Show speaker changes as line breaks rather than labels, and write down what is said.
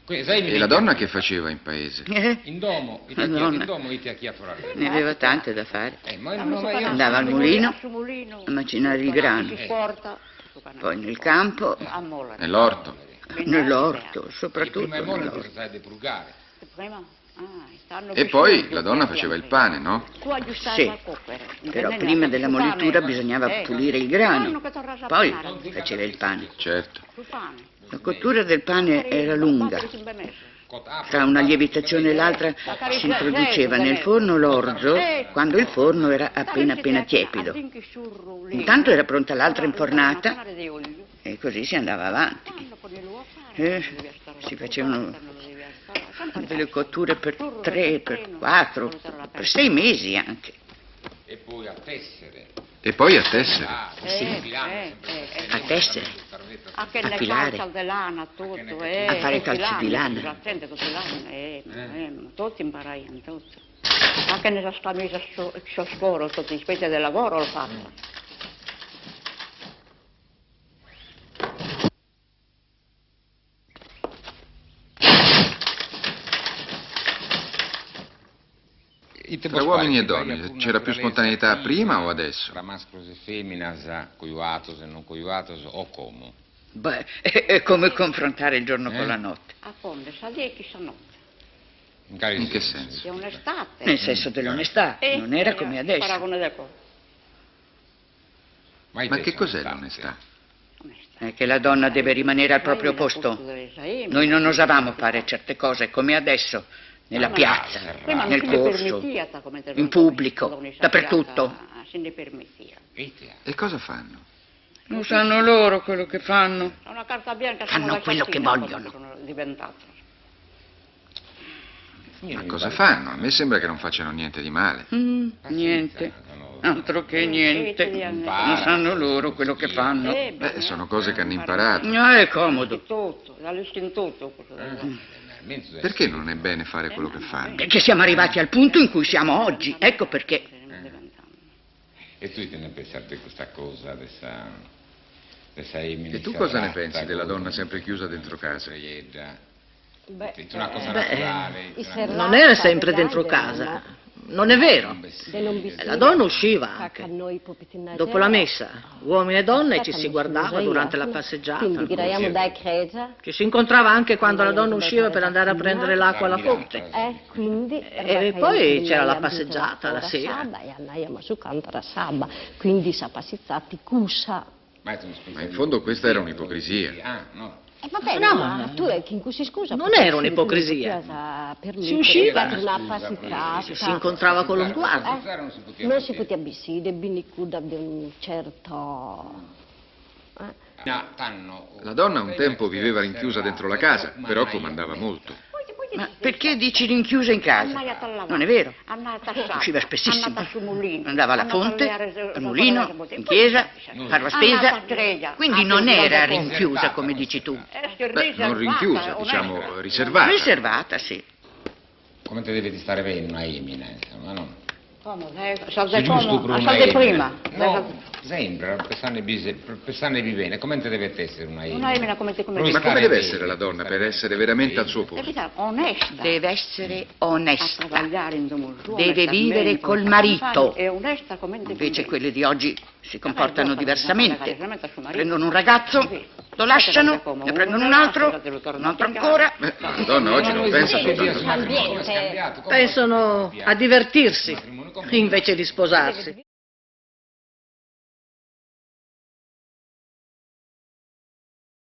E la donna che faceva in paese?
In domo, ite a chi a fare.
Ne aveva tante da fare.
Andava
al mulino a macinare il grano, poi nel campo,
Nell'orto?
nell'orto, soprattutto
Prima è
nell'orto.
che sai di purgare.
E poi la donna faceva il pane, no?
Sì, però prima della molitura bisognava pulire il grano, poi faceva il pane.
Certo.
La cottura del pane era lunga. Tra una lievitazione e l'altra si introduceva nel forno l'orzo quando il forno era appena tiepido. Intanto era pronta l'altra infornata e così si andava avanti. Si facevano delle cotture per 3, per 4, per 6 mesi anche.
E poi a tessere.
E poi a tessere?
A tessere, a filare, a fare calze di lana.
Tutti imparavano, tutti. Anche nella scamisa scuola, tutte le specie del lavoro l'ho fatto.
Tra uomini e donne c'era più spontaneità prima o adesso?
Tra mascoli e femmine, coiuatos e non coiuatos, o come?
Beh, è come confrontare il giorno con la notte.
A come, sa lì chi sa notte.
In che senso?
È un'estate.
Nel senso dell'onestà, non era come adesso.
Paragone del cuore.
Ma che cos'è l'onestà?
È che la donna deve rimanere al proprio posto. Noi non osavamo fare certe cose come adesso, nella piazza, nel corso, in pubblico, dappertutto.
E cosa fanno?
Lo sanno loro quello che fanno.
Fanno
quello che vogliono.
Ma cosa fanno? A me sembra che non facciano niente di male.
Niente, altro che niente. Non sanno loro quello che fanno.
Beh, sono cose che hanno imparato.
È comodo.
Perché non è bene fare quello che fanno?
Perché siamo arrivati al punto in cui siamo oggi. Ecco perché.
E tu te ne pensi di questa cosa, dessa
E tu cosa ne pensi della donna sempre chiusa dentro casa?
Una cosa naturale.
Non era sempre dentro casa, non è vero. La donna usciva anche. Dopo la messa, uomini e donne ci si guardava durante la passeggiata. Ci si incontrava anche quando la donna usciva per andare a prendere l'acqua alla fonte. E poi c'era la passeggiata la sera.
Quindi si è passeggiati cusa.
Ma in fondo questa era un'ipocrisia.
No.
Vabbè, no, tu in cui si scusa.
Non era un'ipocrisia. Si usciva, ci si incontrava con lo sguardo.
Non si poteva abissire, binicuda di un certo.
La donna un tempo viveva rinchiusa dentro la casa, però comandava molto.
Ma perché dici rinchiusa in casa? Non è vero. Usciva spessissimo. Andava alla fonte, al mulino, in chiesa, a fare la spesa. Quindi non era rinchiusa come dici tu.
Beh, non rinchiusa, diciamo riservata.
Riservata, sì.
Come te devi stare bene una emina, insomma, no?
Salve prima.
No, sempre, per bene, come te deve essere una emina?
Una emina come te
Ma come deve essere la donna per essere veramente al suo posto?
Onesta.
Deve essere onesta. Deve
Deve
vivere col marito.
Invece
Invece quelle di oggi si comportano diversamente. Prendono un ragazzo, lo lasciano, ne prendono un altro ancora.
La donna oggi non pensa soltanto al matrimonio.
Pensano a divertirsi invece di sposarsi.